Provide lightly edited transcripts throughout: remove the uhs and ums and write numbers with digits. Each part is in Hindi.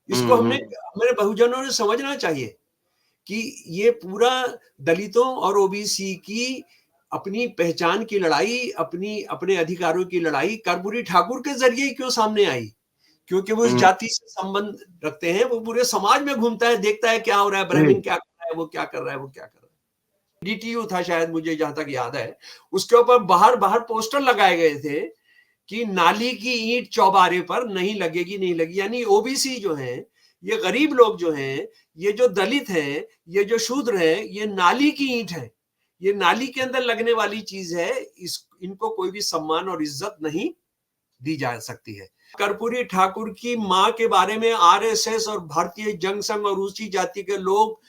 इसको हमारे बहुजनों ने समझना चाहिए कि ये पूरा दलितों और ओबीसी की अपनी पहचान की लड़ाई, अपने अधिकारों की लड़ाई कर्पूरी ठाकुर के जरिए क्यों सामने आई? क्योंकि वो इस जाति से संबंध रखते हैं, वो पूरे समाज में घूमता है, देखता है क्या हो रहा है, ब्राह्मण क्या कर रहा है, वो क्या कर रहा है, वो क्या कर रहा है। डीटीयू था शायद, मुझे जहां तक याद है, उसके ऊपर बाहर बाहर पोस्टर लगाए गए थे कि नाली की ईंट चौबारे पर नहीं लगेगी, नहीं लगी। यानी ओबीसी जो हैं, ये गरीब लोग जो हैं, ये जो दलित हैं, ये जो शूद्र हैं, ये नाली की ईंट है, ये नाली के अंदर लगने वाली चीज है। इनको कोई भी सम्मान और इज्जत नहीं दी जा सकती है। कर्पूरी ठाकुर की मां के बारे में आरएसएस और भारतीय जनसंघ और ऊंची जाति के लोग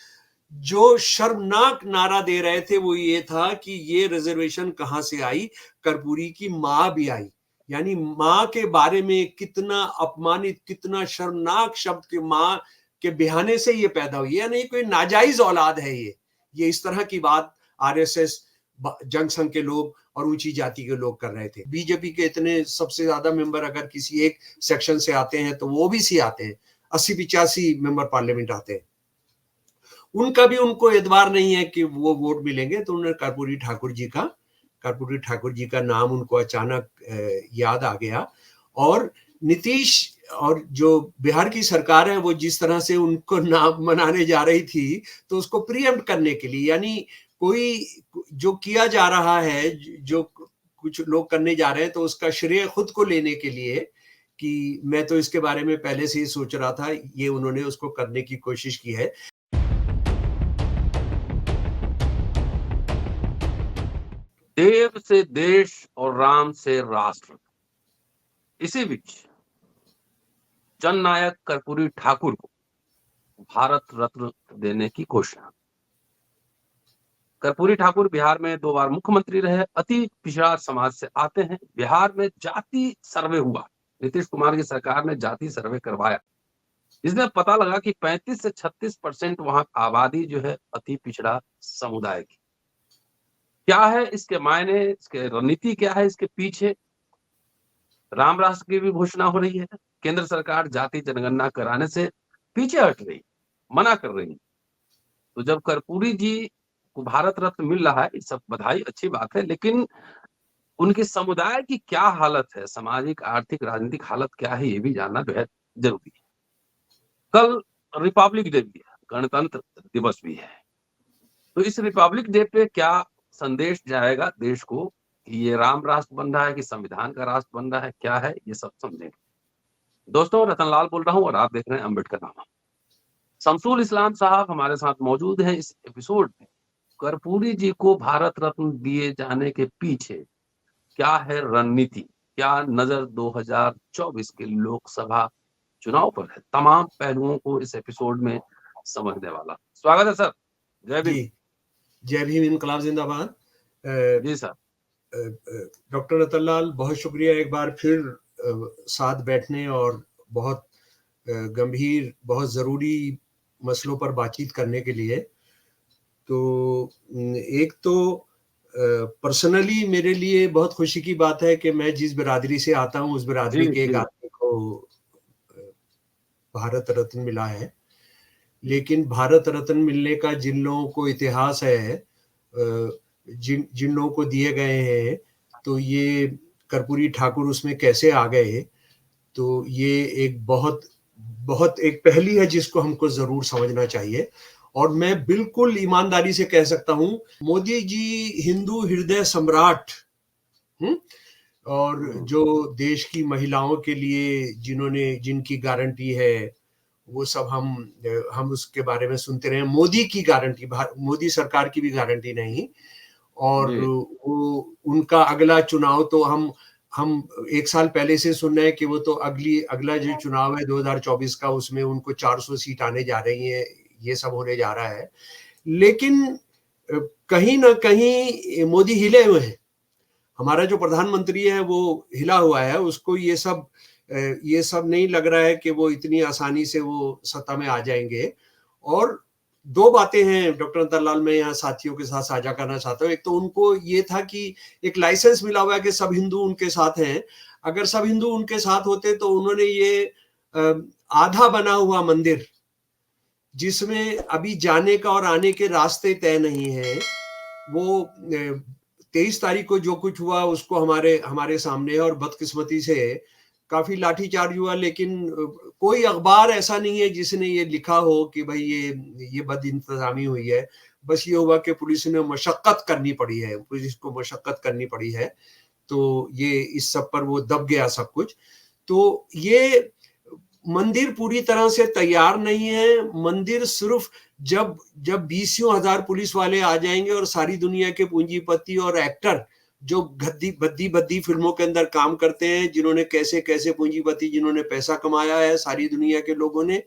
जो शर्मनाक नारा दे रहे थे वो ये था कि ये रिजर्वेशन कहां से आई, कर्पूरी की मां भी आई। यानी मां के बारे में कितना अपमानित, कितना शर्मनाक शब्द के मां के बहाने से ये पैदा हुई है, नहीं कोई नाजायज औलाद है ये इस तरह की बात आरएसएस, जनसंघ के लोग और ऊंची जाति के लोग कर रहे थे। बीजेपी के इतने सबसे ज्यादा मेंबर अगर किसी एक सेक्शन से आते हैं तो वो ओबीसी आते हैं, 80-85 मेंबर पार्लियामेंट आते हैं। उनका भी उनको एतबार नहीं है कि वो वोट मिलेंगे, तो उन्होंने कर्पूरी ठाकुर जी का नाम उनको अचानक याद आ गया। और नीतीश और जो बिहार की सरकार है वो जिस तरह से उनको नाम मनाने जा रही थी, तो उसको प्रीएम्प्ट करने के लिए, यानी कोई जो किया जा रहा है, जो कुछ लोग करने जा रहे हैं, तो उसका श्रेय खुद को लेने के लिए कि मैं तो इसके बारे में पहले से ही सोच रहा था, ये उन्होंने उसको करने की कोशिश की है। देव से देश और राम से राष्ट्र, इसी बीच जननायक कर्पूरी ठाकुर को भारत रत्न देने की घोषणा। कर्पूरी ठाकुर बिहार में 2 बार मुख्यमंत्री रहे, अति पिछड़ा समाज से आते हैं। बिहार में जाति सर्वे हुआ, नीतीश कुमार की सरकार ने जाति सर्वे करवाया, इसमें पता लगा कि 35 से 36% वहां आबादी जो है अति पिछड़ा समुदाय की। क्या है इसके मायने, इसके रणनीति क्या है, इसके पीछे राम राष्ट्र की भी घोषणा हो रही है। केंद्र सरकार जाति जनगणना कराने से पीछे हट रही, मना कर रही। तो जब कर्पूरी जी को भारत रत्न मिल रहा है, ये सब बधाई, अच्छी बात है, लेकिन उनके समुदाय की क्या हालत है, सामाजिक आर्थिक राजनीतिक हालत क्या है, ये भी जानना बेहद जरूरी है। कल रिपब्लिक डे भी है, गणतंत्र दिवस भी है, तो इस रिपब्लिक डे पे क्या संदेश जाएगा देश को कि ये राम राष्ट्र बन रहा है कि संविधान का राष्ट्र बन रहा है, क्या है, ये सब समझेंगे। दोस्तों, रतनलाल बोल रहा हूं और आप देख रहे हैं अम्बेडकर नामा। शमसुल इस्लाम साहब हमारे साथ मौजूद हैं इस एपिसोड में। कर्पूरी जी को भारत रत्न दिए जाने के पीछे क्या है रणनीति, क्या नजर 2024 के लोकसभा चुनाव पर है, तमाम पहलुओं को इस एपिसोड में समझने वाला। स्वागत है सर। जय भीम। जय भीम, इनकलाब जिंदाबाद। जी सर। डॉक्टर रतनलाल, बहुत शुक्रिया एक बार फिर साथ बैठने और बहुत गंभीर, बहुत जरूरी मसलों पर बातचीत करने के लिए। तो एक तो पर्सनली मेरे लिए बहुत खुशी की बात है कि मैं जिस बिरादरी से आता हूँ उस बिरादरी के एक आदमी को भारत रत्न मिला है। लेकिन भारत रत्न मिलने का जिन लोगों को इतिहास है, जिन लोगों को दिए गए हैं, तो ये कर्पूरी ठाकुर उसमें कैसे आ गए, तो ये एक बहुत एक पहली है जिसको हमको जरूर समझना चाहिए। और मैं बिल्कुल ईमानदारी से कह सकता हूं, मोदी जी हिंदू हृदय सम्राट, और जो देश की महिलाओं के लिए जिनकी गारंटी है, वो सब हम उसके बारे में सुनते रहे। मोदी की गारंटी, मोदी सरकार की भी गारंटी नहीं। और वो उनका अगला चुनाव तो हम 1 साल पहले से सुन रहे हैं कि वो तो अगला जो चुनाव है 2024 का, उसमें उनको 400 सीट आने जा रही है, ये सब होने जा रहा है। लेकिन कहीं ना कहीं मोदी हिले हुए हैं। हमारा जो प्रधानमंत्री है वो हिला हुआ है, उसको ये सब नहीं लग रहा है कि वो इतनी आसानी से वो सत्ता में आ जाएंगे। और 2 बातें हैं डॉक्टर रतनलाल, मैं यहाँ साथियों के साथ साझा करना चाहता हूँ। एक तो उनको ये था कि एक लाइसेंस मिला हुआ है कि सब हिंदू उनके साथ हैं। अगर सब हिंदू उनके साथ होते तो उन्होंने ये आधा बना हुआ मंदिर जिसमें अभी जाने का और आने के रास्ते तय नहीं है, वो 23 तारीख को जो कुछ हुआ उसको हमारे हमारे सामने है, और बदकिस्मती से काफी लाठीचार्ज हुआ, लेकिन कोई अखबार ऐसा नहीं है जिसने ये लिखा हो कि भाई ये बद इंतजामी हुई है। बस ये हुआ कि पुलिस ने मशक्कत करनी पड़ी है, पुलिस को मशक्कत करनी पड़ी है, तो ये इस सब पर वो दब गया सब कुछ। तो ये मंदिर पूरी तरह से तैयार नहीं है। मंदिर सिर्फ जब जब 20,000 पुलिस वाले आ जाएंगे और सारी दुनिया के पूंजीपति और एक्टर जो बद्दी फिल्मों के अंदर काम करते हैं, जिन्होंने कैसे कैसे पूंजीपति जिन्होंने पैसा कमाया है सारी दुनिया के लोगों ने,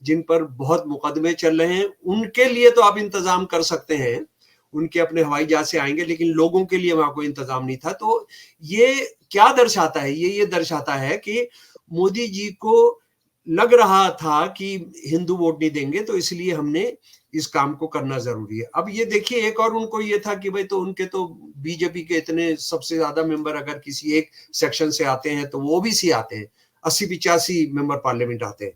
जिन पर बहुत मुकदमे चल रहे हैं, उनके लिए तो आप इंतजाम कर सकते हैं, उनके अपने हवाई जहाज से आएंगे, लेकिन लोगों के लिए वहां कोई इंतजाम नहीं था। तो ये क्या दर्शाता है? ये दर्शाता है कि मोदी जी को लग रहा था कि हिंदू वोट नहीं देंगे, तो इसलिए हमने इस काम को करना जरूरी है। अब ये देखिए, एक और उनको ये था कि भाई तो उनके तो बीजेपी के इतने सबसे ज्यादा मेंबर अगर किसी एक सेक्शन से आते हैं तो वो ओबीसी आते हैं, 80-85 मेंबर पार्लियामेंट आते हैं,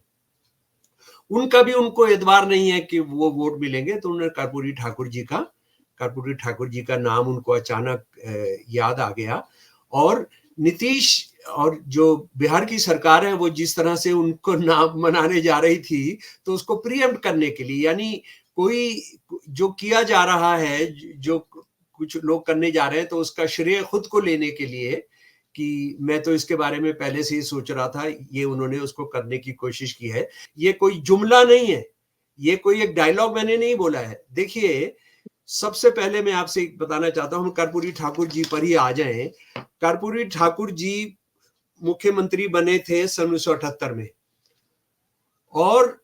उनका भी उनको एतबार नहीं है कि वो वोट मिलेंगे। तो उन्होंने कर्पूरी ठाकुर जी का नाम उनको अचानक याद आ गया, और नीतीश और जो बिहार की सरकार है वो जिस तरह से उनको नाम मनाने जा रही थी, तो उसको प्रीएम्प्ट करने के लिए, यानी कोई जो किया जा रहा है, जो कुछ लोग करने जा रहे हैं, तो उसका श्रेय खुद को लेने के लिए कि मैं तो इसके बारे में पहले से ही सोच रहा था, ये उन्होंने उसको करने की कोशिश की है। ये कोई जुमला नहीं है, ये कोई एक डायलॉग मैंने नहीं बोला है। देखिए, सबसे पहले मैं आपसे बताना चाहता हूं, हम कर्पूरी ठाकुर जी पर ही आ जाएं। कर्पूरी ठाकुर जी मुख्यमंत्री बने थे सन 1978 में, और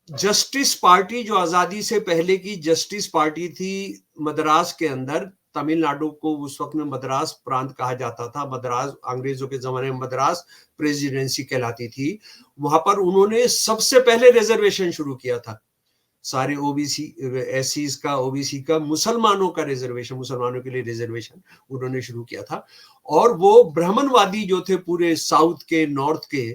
जस्टिस पार्टी जो आजादी से पहले की जस्टिस पार्टी थी मद्रास के अंदर, तमिलनाडु को उस वक्त में मद्रास प्रांत कहा जाता था, मद्रास अंग्रेजों के जमाने में मद्रास प्रेसिडेंसी कहलाती थी, वहां पर उन्होंने सबसे पहले रिजर्वेशन शुरू किया था, सारे ओबीसी एससीज का, ओबीसी का, मुसलमानों का रिजर्वेशन, मुसलमानों के लिए रिजर्वेशन उन्होंने शुरू किया था। और वो ब्राह्मणवादी जो थे पूरे साउथ के, नॉर्थ के,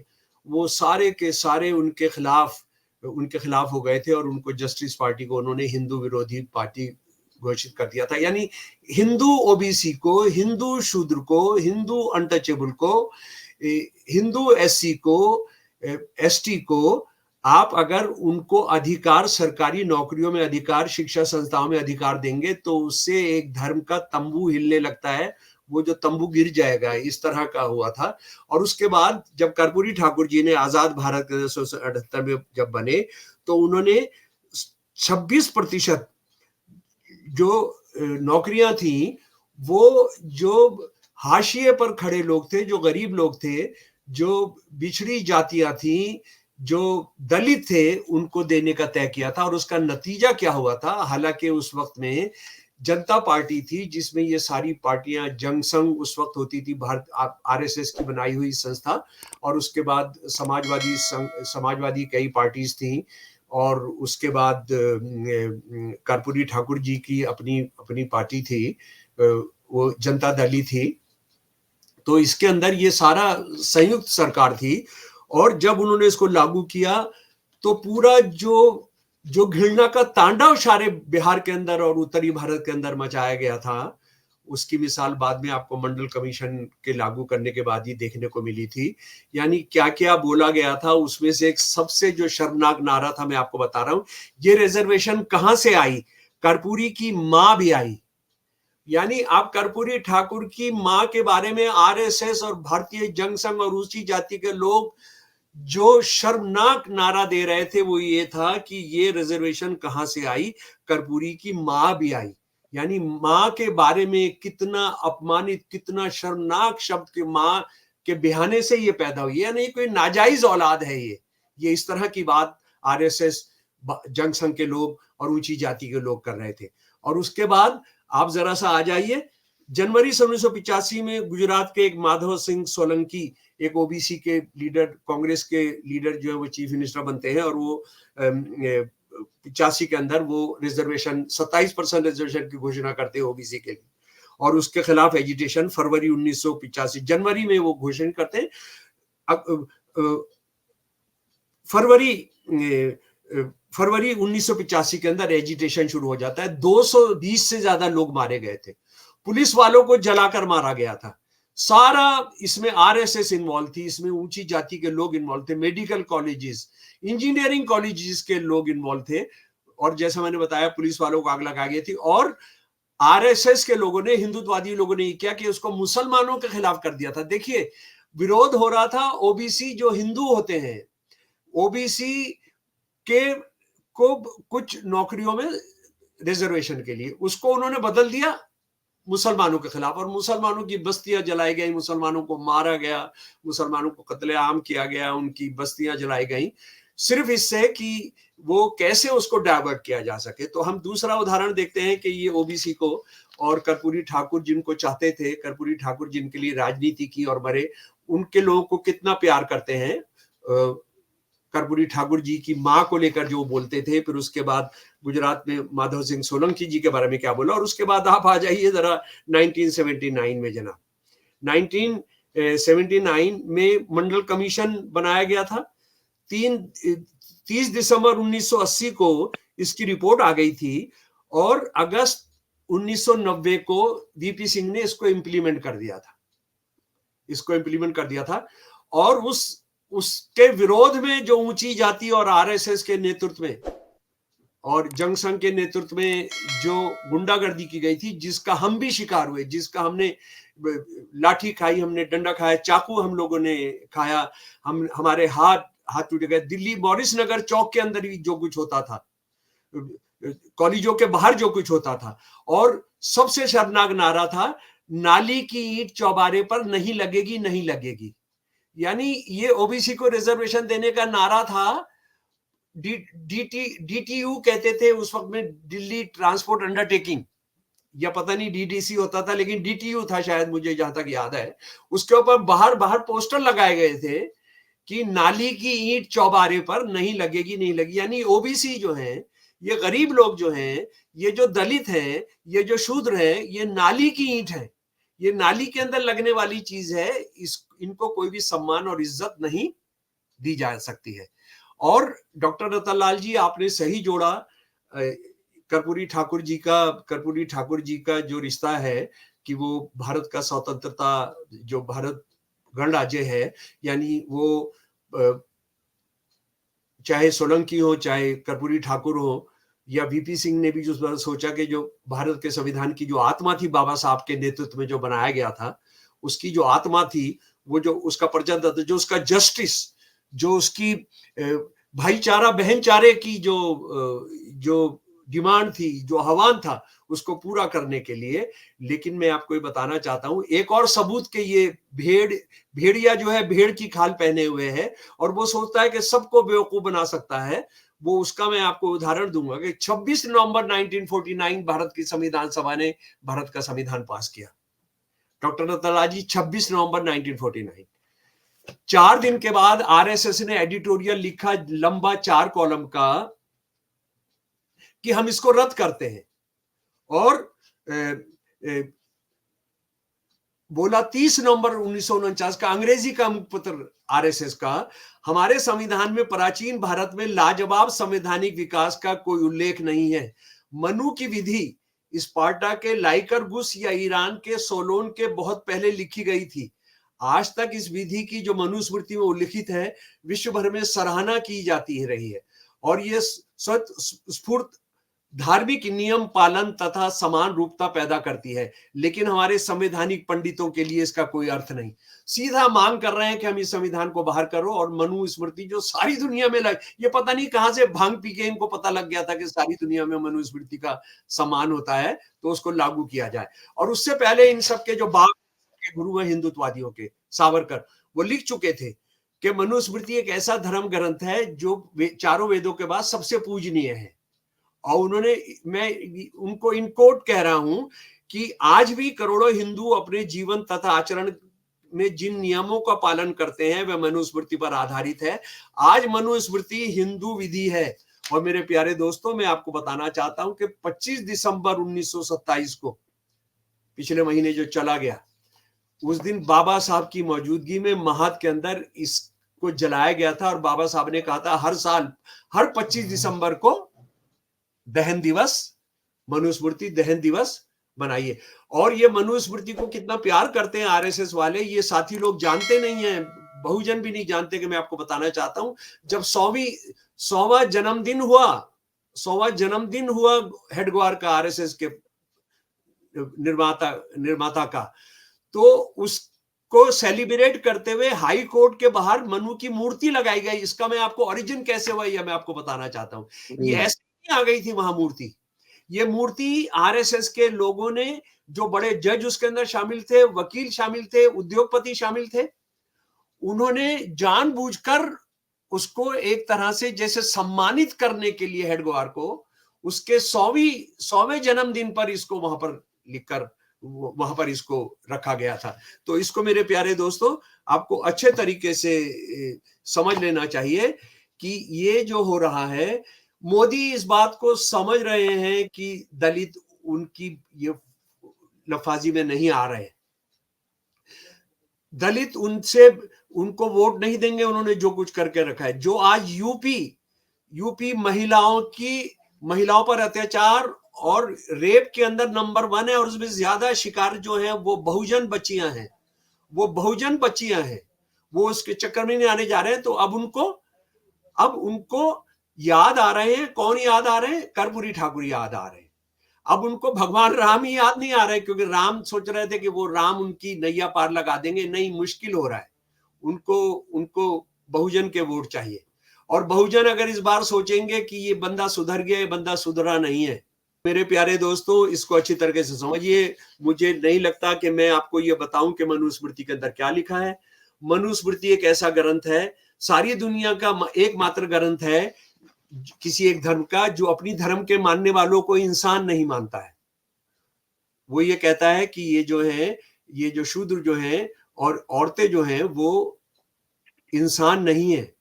वो सारे के सारे उनके खिलाफ हो गए थे, और उनको जस्टिस पार्टी को उन्होंने हिंदू विरोधी पार्टी घोषित कर दिया था। यानी हिंदू ओबीसी को, हिंदू शूद्र को, हिंदू अनटचेबल को, हिंदू एससी को, एसटी को आप अगर उनको अधिकार, सरकारी नौकरियों में अधिकार, शिक्षा संस्थाओं में अधिकार देंगे, तो उससे एक धर्म का तंबू हिलने लगता है, वो जो तंबू गिर जाएगा, इस तरह का हुआ था। और उसके बाद जब कर्पूरी ठाकुर जी ने आजाद भारत के 1978 में जब बने, तो उन्होंने 26% जो नौकरियां थी, वो जो हाशिए पर खड़े लोग थे, जो गरीब लोग थे, जो बिछड़ी जातियां थी, जो दलित थे, उनको देने का तय किया था। और उसका नतीजा क्या हुआ था? हालांकि उस वक्त में जनता पार्टी थी, जिसमें ये सारी पार्टियां, जंग संघ उस वक्त होती थी, भारत आरएसएस की बनाई हुई संस्था, और उसके बाद समाजवादी कई पार्टीज थी, और उसके बाद कर्पूरी ठाकुर जी की अपनी पार्टी थी, वो जनता दल ही थी। तो इसके अंदर ये सारा संयुक्त सरकार थी, और जब उन्होंने इसको लागू किया, तो पूरा जो घृणा का तांडव सारे बिहार के अंदर और उत्तरी भारत के अंदर मचाया गया था, उसकी मिसाल बाद में आपको मंडल कमीशन के लागू करने के बाद ही देखने को मिली थी। यानी क्या क्या बोला गया था, उसमें से एक सबसे जो शर्मनाक नारा था, मैं आपको बता रहा हूं, ये रिजर्वेशन कहां से आई? कर्पूरी की मां भी आई। यानी आप कर्पूरी ठाकुर की मां के बारे में आरएसएस और भारतीय जंग संघ और ऊंची जाति के लोग जो शर्मनाक नारा दे रहे थे, वो ये था कि ये रिजर्वेशन कहां से आई? कर्पूरी की मां भी आई। यानी मां के बारे में कितना अपमानित, कितना शर्मनाक शब्द के मां के बहाने से ये पैदा हुई, यानी कोई नाजायज औलाद है ये इस तरह की बात आरएसएस, जंग संघ के लोग और ऊंची जाति के लोग कर रहे थे। और उसके बाद आप जरा सा आ जाइए, जनवरी 1985 में गुजरात के एक माधव सिंह सोलंकी, एक ओबीसी के लीडर, कांग्रेस के लीडर जो है वो चीफ मिनिस्टर बनते हैं, और वो 85 के अंदर वो रिजर्वेशन 27% रिजर्वेशन की घोषणा करते हैं ओबीसी के लिए, और उसके खिलाफ एजिटेशन फरवरी 1985 जनवरी में वो घोषणा करते हैं। फरवरी 1985 के अंदर एजिटेशन शुरू हो जाता है। 220 से ज्यादा लोग मारे गए थे, पुलिस वालों को जलाकर मारा गया था। सारा इसमें आरएसएस इन्वॉल्व थी, इसमें ऊंची जाति के लोग इन्वॉल्व थे, मेडिकल कॉलेजेस, इंजीनियरिंग कॉलेजेस के लोग इन्वॉल्व थे, और जैसा मैंने बताया पुलिस वालों को आग लगा गई थी। और आरएसएस के लोगों ने, हिंदुत्ववादी लोगों ने क्या कि उसको मुसलमानों के खिलाफ कर दिया था। देखिए, विरोध हो रहा था ओबीसी जो हिंदू होते हैं, ओबीसी के को कुछ नौकरियों में रिजर्वेशन के लिए, उसको उन्होंने बदल दिया मुसलमानों के खिलाफ, और मुसलमानों की बस्तियां जलाई गई, मुसलमानों को मारा गया, मुसलमानों को कत्लेआम किया गया, उनकी बस्तियां जलाई गई, सिर्फ इससे कि वो कैसे उसको डाइवर्ट किया जा सके। तो हम दूसरा उदाहरण देखते हैं कि ये ओबीसी को और कर्पूरी ठाकुर जिनको चाहते थे, कर्पूरी ठाकुर जिनके लिए राजनीति की और मरे, उनके लोगों को कितना प्यार करते हैं। कर्पूरी ठाकुर जी की माँ को लेकर जो बोलते थे, फिर उसके बाद गुजरात में माधव सिंह सोलंकी जी के बारे में क्या बोला, और उसके बाद आप आ जाइए जरा 1979 में। जनाब 1979 में मंडल कमीशन बनाया गया था। 30 दिसंबर 1980 को इसकी रिपोर्ट आ गई थी, और अगस्त 1990 को वीपी सिंह ने इसको इम्प्लीमेंट कर दिया था। और उसके विरोध में जो ऊंची जाति और आरएसएस के नेतृत्व में और जंग संघ के नेतृत्व में जो गुंडागर्दी की गई थी, जिसका हम भी शिकार हुए, जिसका हमने लाठी खाई, हमने डंडा खाया, चाकू हम लोगों ने खाया, हमारे हाथ टूट गए। दिल्ली मॉरिस नगर चौक के अंदर भी जो कुछ होता था, कॉलेजों के बाहर जो कुछ होता था, और सबसे शर्मनाक नारा था, नाली की ईंट चौबारे पर नहीं लगेगी, नहीं लगेगी। यानी ये ओबीसी को रिजर्वेशन देने का नारा था। डीटीयू कहते थे उस वक्त में, दिल्ली ट्रांसपोर्ट अंडरटेकिंग, या पता नहीं डीडीसी होता था, लेकिन डीटीयू था शायद, मुझे जहां तक याद है। उसके ऊपर बाहर पोस्टर लगाए गए थे कि नाली की ईंट चौबारे पर नहीं लगेगी, नहीं लगी। यानी ओबीसी जो है, ये गरीब लोग जो हैं, ये जो दलित हैं, ये जो शूद्र हैं, ये नाली की ईंट है, ये नाली के अंदर लगने वाली चीज है। इनको कोई भी सम्मान और इज्जत नहीं दी जा सकती है। और डॉक्टर रतनलाल जी, आपने सही जोड़ा, कर्पूरी ठाकुर जी का जो रिश्ता है कि वो भारत का स्वतंत्रता, जो भारत गणराज्य है, यानी वो चाहे सोलंकी हो, चाहे कर्पूरी ठाकुर हो, या वीपी सिंह ने भी जो सोचा कि जो भारत के संविधान की जो आत्मा थी, बाबा साहब के नेतृत्व में जो बनाया गया था, उसकी जो आत्मा थी, वो जो उसका प्रचंड, जो उसका जस्टिस, जो उसकी भाईचारा बहनचारे की जो डिमांड थी, जो आह्वान था, उसको पूरा करने के लिए। लेकिन मैं आपको ये बताना चाहता हूं, एक और सबूत के ये भेड़िया जो है, भेड़ की खाल पहने हुए है, और वो सोचता है कि सबको बेवकूफ बना सकता है। वो उसका मैं आपको उदाहरण दूंगा कि 26 नवंबर 1949 भारत की संविधान सभा ने भारत का संविधान पास किया। डॉक्टर रतनलाल जी, 26 नवंबर 1949। 4 दिन के बाद आरएसएस ने एडिटोरियल लिखा, लंबा 4 कॉलम का, कि हम इसको रद्द करते हैं। और बोला 30 नवंबर 1949 का अंग्रेजी का मुखपत्र आरएसएस का, हमारे संविधान में प्राचीन भारत में लाजवाब संवैधानिक विकास का कोई उल्लेख नहीं है। मनु की विधि स्पार्टा के लाइकरगुस या ईरान के सोलोन के बहुत पहले लिखी गई थी। आज तक इस विधि की जो मनुस्मृति में उल्लिखित है, विश्व भर में सराहना की जाती रही है, और ये स्फूर्त धार्मिक नियम पालन तथा समान रूपता पैदा करती है। लेकिन हमारे संवैधानिक पंडितों के लिए इसका कोई अर्थ नहीं। सीधा मांग कर रहे हैं कि हम इस संविधान को बाहर करो, और मनुस्मृति जो सारी दुनिया में ये पता नहीं कहां से भांग पी के इनको पता लग गया था कि सारी दुनिया में मनुस्मृति का सम्मान होता है, तो उसको लागू किया जाए। और उससे पहले इन सबके जो बाप के गुरु हैं हिंदुत्ववादियों के, सावरकर, वो लिख चुके थे कि मनुस्मृति एक ऐसा धर्म ग्रंथ है जो चारों वेदों के बाद सबसे पूजनीय है। और उन्होंने, मैं उनको इन कोट कह रहा हूं कि आज भी करोड़ों हिंदू अपने जीवन तथा आचरण में जिन नियमों का पालन करते हैं, वह मनुस्मृति पर आधारित है। आज मनुस्मृति हिंदू विधि है। और मेरे प्यारे दोस्तों, मैं आपको बताना चाहता हूं कि 25 दिसंबर 1927 को, पिछले महीने जो चला गया, उस दिन बाबा साहब की मौजूदगी में महत के अंदर इसको उनको जलाया गया था और बाबा साहब ने कहा था हर साल हर 25 दिसंबर को दहन दिवस, मनुस्मृति दहन दिवस बनाइए। और ये मनुस्मृति को कितना प्यार करते हैं आरएसएस वाले, ये साथी लोग जानते नहीं है, बहुजन भी नहीं जानते कि मैं आपको बताना चाहता हूं, जब 100वां जन्मदिन हुआ हेडगेवार का, आरएसएस के निर्माता का, तो उसको सेलिब्रेट करते हुए हाई कोर्ट के बाहर मनु की मूर्ति लगाई गई। इसका मैं आपको ओरिजिन कैसे हुआ यह मैं आपको बताना चाहता हूं। ये ऐसे नहीं आ गई थी वहां मूर्ति, ये मूर्ति आरएसएस के लोगों ने, जो बड़े जज उसके अंदर शामिल थे, वकील शामिल थे, उद्योगपति शामिल थे, उन्होंने जानबूझकर उसको एक तरह से जैसे सम्मानित करने के लिए हेडगेवार को, उसके 100वें जन्मदिन पर इसको वहां पर लिखकर वहां पर इसको रखा गया था। तो इसको मेरे प्यारे दोस्तों आपको अच्छे तरीके से समझ लेना चाहिए कि ये जो हो रहा है, मोदी इस बात को समझ रहे हैं कि दलित उनकी ये लफाजी में नहीं आ रहे, दलित उनको वोट नहीं देंगे, उन्होंने जो कुछ करके रखा है। जो आज यूपी महिलाओं पर अत्याचार और रेप के अंदर नंबर 1 है, और उसमें ज्यादा शिकार जो है वो बहुजन बच्चियां हैं, वो उसके चक्कर में नहीं आने जा रहे हैं। तो अब उनको याद आ रहे हैं, कौन याद आ रहे हैं? कर्पूरी ठाकुर याद आ रहे हैं। अब उनको भगवान राम ही याद नहीं आ रहे, क्योंकि राम सोच रहे थे कि वो राम उनकी नैया पार लगा देंगे, नहीं, मुश्किल हो रहा है। उनको बहुजन के वोट चाहिए, और बहुजन अगर इस बार सोचेंगे कि ये बंदा सुधर गया, ये बंदा सुधरा नहीं है। मेरे प्यारे दोस्तों, इसको अच्छी तरीके से समझिए। मुझे नहीं लगता कि मैं आपको ये बताऊं कि मनुस्मृति के अंदर क्या लिखा है। मनुस्मृति एक ऐसा ग्रंथ है, सारी दुनिया का एकमात्र ग्रंथ है किसी एक धर्म का, जो अपनी धर्म के मानने वालों को इंसान नहीं मानता है। वो ये कहता है कि ये जो शूद्र जो हैं और औरतें जो हैं वो इंसान नहीं है,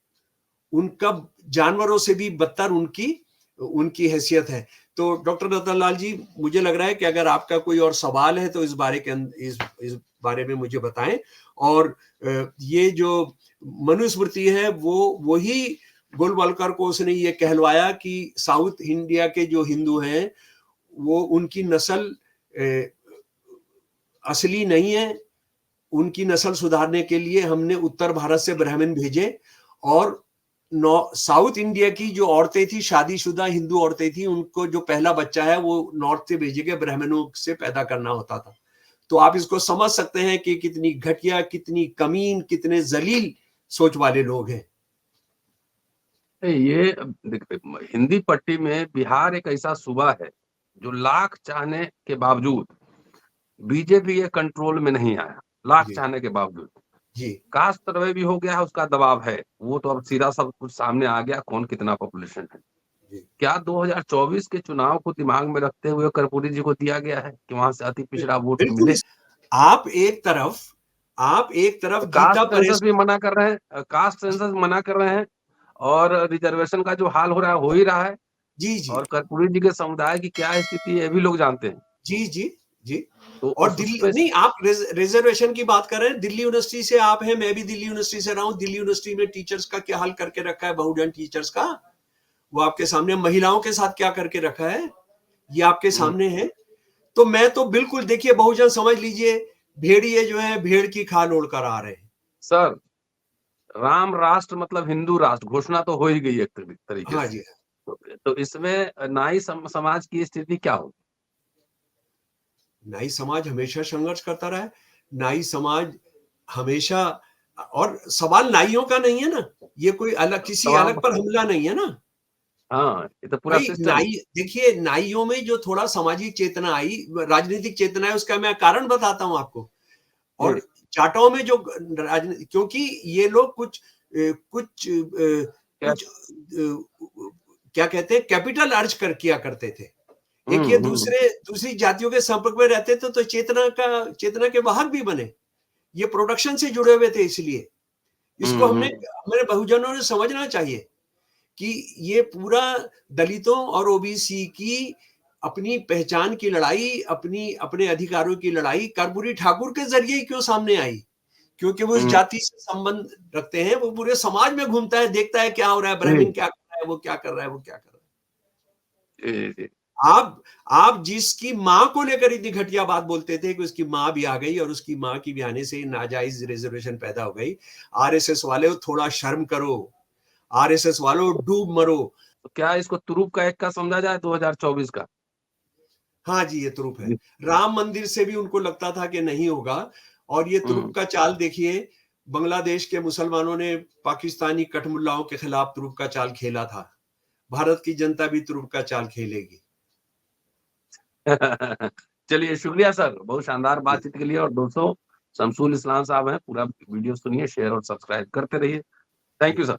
उनका जानवरों से भी बदतर उनकी हैसियत है। तो डॉक्टर रतनलाल जी, मुझे लग रहा है कि अगर आपका कोई और सवाल है तो इस बारे में मुझे बताएं। और ये जो मनुस्मृति है वो वही गोलवलकर को उसने ये कहलवाया कि साउथ इंडिया के जो हिंदू हैं वो उनकी नस्ल असली नहीं है, उनकी नस्ल सुधारने के लिए हमने उत्तर भारत से ब्राह्मण भेजे, और साउथ इंडिया की जो औरतें थी, शादीशुदा हिंदू औरतें थी, उनको जो पहला बच्चा है वो नॉर्थ से भेजे गए ब्राह्मणों से पैदा करना होता था। तो आप इसको समझ सकते हैं कि कितनी घटिया, कितनी कमीन, कितने जलील सोच वाले लोग हैं। ये हिंदी पट्टी में बिहार एक ऐसा सूबा है जो लाख चाहने के बावजूद बीजेपी ये कंट्रोल में नहीं आया, लाख चाहने के बावजूद। जी, कास्ट सर्वे भी हो गया है, उसका दबाव है, वो तो अब सीधा सब कुछ सामने आ गया, कौन कितना पॉपुलेशन है। क्या 2024 के चुनाव को दिमाग में रखते हुए कर्पूरी जी को दिया गया है कि वहां से अति पिछड़ा वोट मिले? आप एक तरफ कास्ट सेंसस भी मना कर रहे हैं, कास्ट सेंसस मना कर रहे हैं, और रिजर्वेशन का जो हाल हो ही रहा है। जी। और कर्पूरी जी के समुदाय की क्या स्थिति है, ये भी लोग जानते हैं। जी। तो और दिल्ली नहीं, आप रिजर्वेशन की बात कर रहे हैं, दिल्ली यूनिवर्सिटी से आप हैं, मैं भी दिल्ली यूनिवर्सिटी से रहा हूं। दिल्ली यूनिवर्सिटी में टीचर्स का क्या हाल करके रखा है, बहुजन टीचर्स का, वो आपके सामने। महिलाओं के साथ क्या करके रखा है, ये आपके सामने है। तो मैं तो बिल्कुल, देखिए, बहुजन समझ लीजिए, भेड़िए जो है भेड़ की खाल ओढ़कर आ रहे हैं। सर, राम राष्ट्र मतलब हिंदू राष्ट्र घोषणा तो हो ही गई एक तरीके हाँ से। जी। तो इसमें नाई समाज की स्थिति क्या होगी? नाई समाज हमेशा संघर्ष करता रहा है। नाई समाज हमेशा, और सवाल नाइयों का नहीं है ना, ये कोई किसी अलग पर हमला नहीं है ना। हाँ, ये तो पूरा सिस्टम। नाई, देखिए, नाइयों में जो थोड़ा सामाजिक चेतना आई, राजनीतिक चेतना है, उसका मैं कारण बताता हूं आपको। और जाटों में जो क्योंकि ये लोग कुछ क्या कहते हैं, कैपिटल अर्ज किया करते थे। एक ये दूसरी जातियों के संपर्क में रहते थे, तो चेतना के वाहक भी बने, ये प्रोडक्शन से जुड़े हुए थे। इसलिए इसको हमारे बहुजनों ने समझना चाहिए कि ये पूरा दलितों और ओबीसी की अपनी पहचान की लड़ाई, अपने अधिकारों की लड़ाई कर्पूरी ठाकुर के जरिए क्यों सामने आई? क्योंकि वो इस जाति से संबंध रखते हैं। वो पूरे समाज में घूमता है, देखता है क्या हो रहा है, ब्राह्मण क्या कर रहा है, वो क्या कर रहा है, वो क्या कर रहा है। जी। आप जिसकी माँ को लेकर इतनी घटिया बात बोलते थे कि उसकी माँ भी आ गई और उसकी माँ की भी आने से नाजायज रिजर्वेशन पैदा हो गई। आरएसएस वाले थोड़ा शर्म करो, आरएसएस वालों डूब मरो। तो क्या इसको तुरूप का एक का समझा जाए 2024 का? हाँ जी, ये तुरुप है। राम मंदिर से भी उनको लगता था कि नहीं होगा, और ये तुरुप का चाल देखिए। बांग्लादेश के मुसलमानों ने पाकिस्तानी कठमुल्लाओं के खिलाफ तुरुप का चाल खेला था। भारत की जनता भी तुरुप का चाल खेलेगी। चलिए, शुक्रिया सर, बहुत शानदार बातचीत के लिए। और दोस्तों, शमसुल इस्लाम साहब हैं, पूरा वीडियो सुनिए, शेयर और सब्सक्राइब करते रहिए। Thank you sir.